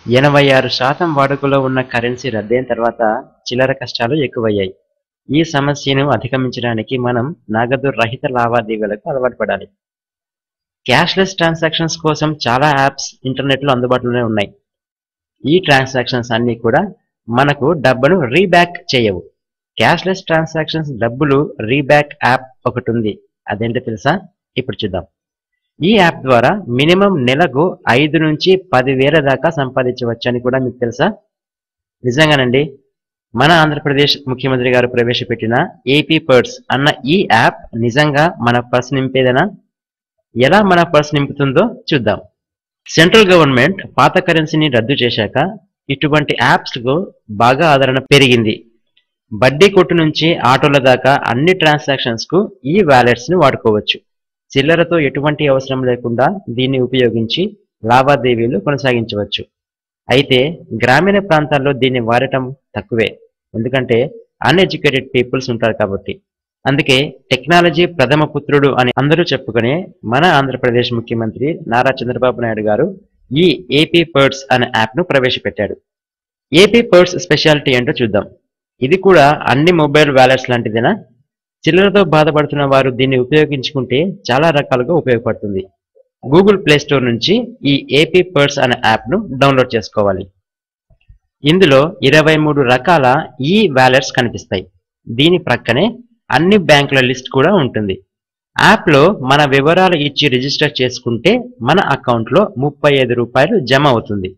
86% వాడుకలో ఉన్న కరెన్సీ రద్దయిన తర్వాత చిల్లర కష్టాలు ఎక్కువయ్యాయి. ఈ సమస్యను అధిగమించడానికి మనం నగదు రహిత లావాదేవీలకు అలవాటు పడాలి. క్యాష్‌లెస్ ట్రాన్సాక్షన్స్ కోసం చాలా యాప్స్ ఇంటర్నెట్‌లో అందుబాటులోనే ఉన్నాయి. ఈ ట్రాన్సాక్షన్స్ అన్నీ కూడా మనకు డబ్బును రీబ్యాక్ చేయవు. క్యాష్‌లెస్ ట్రాన్సాక్షన్స్ డబ్బులు రీబ్యాక్ యాప్ ఒకటుంది. అదేంటో తెలుసా? ఇప్పుడు చూద్దాం. ఈ యాప్ ద్వారా మినిమం నెలకు 5 నుంచి 10,000 దాకా సంపాదించవచ్చని కూడా మీకు తెలుసా? నిజంగానండి. మన ఆంధ్రప్రదేశ్ ముఖ్యమంత్రి గారు ప్రవేశపెట్టిన ఏపీ పర్స్ అన్న ఈ యాప్ నిజంగా మన పర్స్ నింపేదేనా? ఎలా మన పర్స్ నింపుతుందో చూద్దాం. సెంట్రల్ గవర్నమెంట్ పాత కరెన్సీని రద్దు చేశాక ఇటువంటి యాప్స్‌కు బాగా ఆదరణ పెరిగింది. బడ్డీ కొట్టు నుంచి ఆటోల దాకా అన్ని ట్రాన్సాక్షన్స్‌కు ఈ వాలెట్స్‌ని వాడుకోవచ్చు. చిల్లరతో ఎటువంటి అవసరం లేకుండా దీన్ని ఉపయోగించి లావాదేవీలు కొనసాగించవచ్చు. అయితే గ్రామీణ ప్రాంతాల్లో దీన్ని వాడటం తక్కువే. ఎందుకంటే అన్‌ఎడ్యుకేటెడ్ పీపుల్స్ ఉంటారు కాబట్టి. అందుకే టెక్నాలజీ ప్రథమ పుత్రుడు అని అందరూ చెప్పుకునే మన ఆంధ్రప్రదేశ్ ముఖ్యమంత్రి నారా చంద్రబాబు నాయుడు గారు ఈ ఏపీ పర్స్ అనే యాప్‌ను ప్రవేశపెట్టాడు. ఏపీ పర్స్ స్పెషాలిటీ ఏంటో చూద్దాం. ఇది కూడా అన్ని మొబైల్ వాలెట్స్ లాంటిదేనా? చిల్లరతో బాధపడుతున్న వారు దీన్ని ఉపయోగించుకుంటే చాలా రకాలుగా ఉపయోగపడుతుంది. గూగుల్ ప్లే స్టోర్ నుంచి ఈ ఏపీ పర్స్ అనే యాప్‌ను డౌన్లోడ్ చేసుకోవాలి. ఇందులో 23 రకాల ఈ వాలెట్స్ కనిపిస్తాయి. దీని ప్రక్కనే అన్ని బ్యాంకుల లిస్ట్ కూడా ఉంటుంది. యాప్‌లో మన వివరాలు ఇచ్చి రిజిస్టర్ చేసుకుంటే మన అకౌంట్లో రూ. 35 జమ అవుతుంది.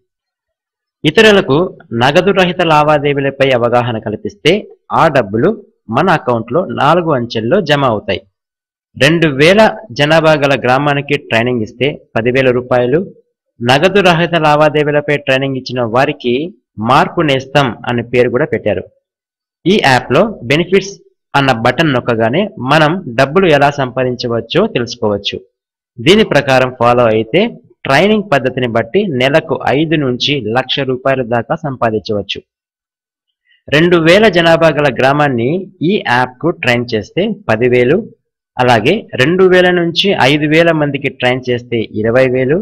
ఇతరులకు నగదు రహిత లావాదేవీలపై అవగాహన కల్పిస్తే ఆ డబ్బులు మన అకౌంట్లో 4 అంచెల్లో జమ అవుతాయి. 2000 జనాభా గల గ్రామానికి ట్రైనింగ్ ఇస్తే రూ. 10,000, నగదు రహిత లావాదేవీలపై ట్రైనింగ్ ఇచ్చిన వారికి మార్పు నేస్తం అనే పేరు కూడా పెట్టారు. ఈ యాప్లో బెనిఫిట్స్ అన్న బటన్ నొక్కగానే మనం డబ్బులు ఎలా సంపాదించవచ్చో తెలుసుకోవచ్చు. దీని ప్రకారం ఫాలో అయితే ట్రైనింగ్ పద్ధతిని బట్టి నెలకు 5 నుంచి ₹1,00,000 దాకా సంపాదించవచ్చు. 2000 జనాభా గల గ్రామాన్ని ఈ యాప్‌కు ట్రైన్ చేస్తే 10,000, అలాగే 2000 నుంచి 5,000 మందికి ట్రైన్ చేస్తే 20,000,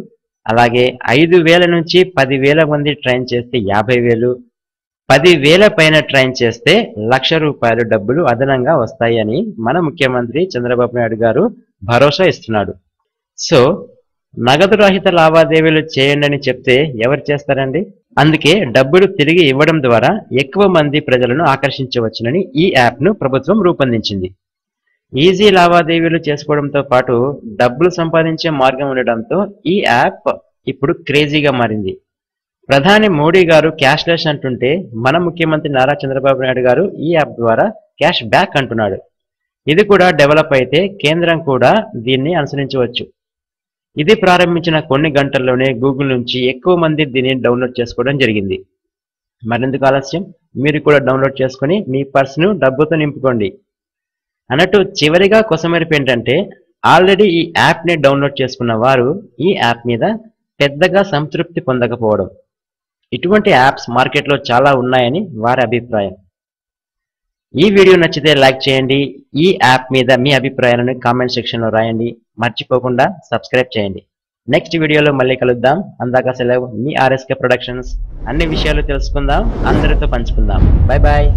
అలాగే 5,000 నుంచి 10,000 మంది ట్రైన్ చేస్తే 50,000, 10,000 పైన ట్రైన్ చేస్తే ₹1,00,000 డబ్బులు అదనంగా వస్తాయి అని మన ముఖ్యమంత్రి చంద్రబాబు నాయుడు గారు భరోసా ఇస్తున్నాడు. సో నగదు రహిత లావాదేవీలు చేయండని చెప్తే ఎవరు చేస్తారండి? అందుకే డబ్బులు తిరిగి ఇవ్వడం ద్వారా ఎక్కువ మంది ప్రజలను ఆకర్షించవచ్చునని ఈ యాప్‌ను ప్రభుత్వం రూపొందించింది. ఈజీ లావాదేవీలు చేసుకోవడంతో పాటు డబ్బులు సంపాదించే మార్గం ఉండడంతో ఈ యాప్ ఇప్పుడు క్రేజీగా మారింది. ప్రధాని మోడీ గారు క్యాష్‌లెస్ అంటుంటే మన ముఖ్యమంత్రి నారా చంద్రబాబు నాయుడు గారు ఈ యాప్ ద్వారా క్యాష్ బ్యాక్ అంటున్నాడు. ఇది కూడా డెవలప్ అయితే కేంద్రం కూడా దీన్ని అనుసరించవచ్చు. ఇది ప్రారంభించిన కొన్ని గంటల్లోనే గూగుల్ నుంచి ఎక్కువ మంది దీన్ని డౌన్లోడ్ చేసుకోవడం జరిగింది. మరెందుకు ఆలస్యం? మీరు కూడా డౌన్లోడ్ చేసుకొని మీ పర్స్‌ను డబ్బుతో నింపుకోండి. అన్నట్టు చివరిగా కొసమెరుపు ఏంటంటే ఆల్రెడీ ఈ యాప్‌ని డౌన్లోడ్ చేసుకున్న వారు ఈ యాప్ మీద పెద్దగా సంతృప్తి పొందకపోవడం. ఇటువంటి యాప్స్ మార్కెట్లో చాలా ఉన్నాయని వారి అభిప్రాయం. ఈ వీడియో నచ్చితే లైక్ చేయండి. ఈ యాప్ మీద మీ అభిప్రాయాలను కామెంట్ సెక్షన్‌లో రాయండి. మర్చిపోకుండా సబ్స్క్రైబ్ చేయండి. నెక్స్ట్ వీడియోలో మళ్ళీ కలుద్దాం. అందాక సెలవు. మీ ఆర్ఎస్కే ప్రొడక్షన్స్. అన్ని విషయాలు తెలుసుకుందాం, అందరితో పంచుకుందాం. Bye bye.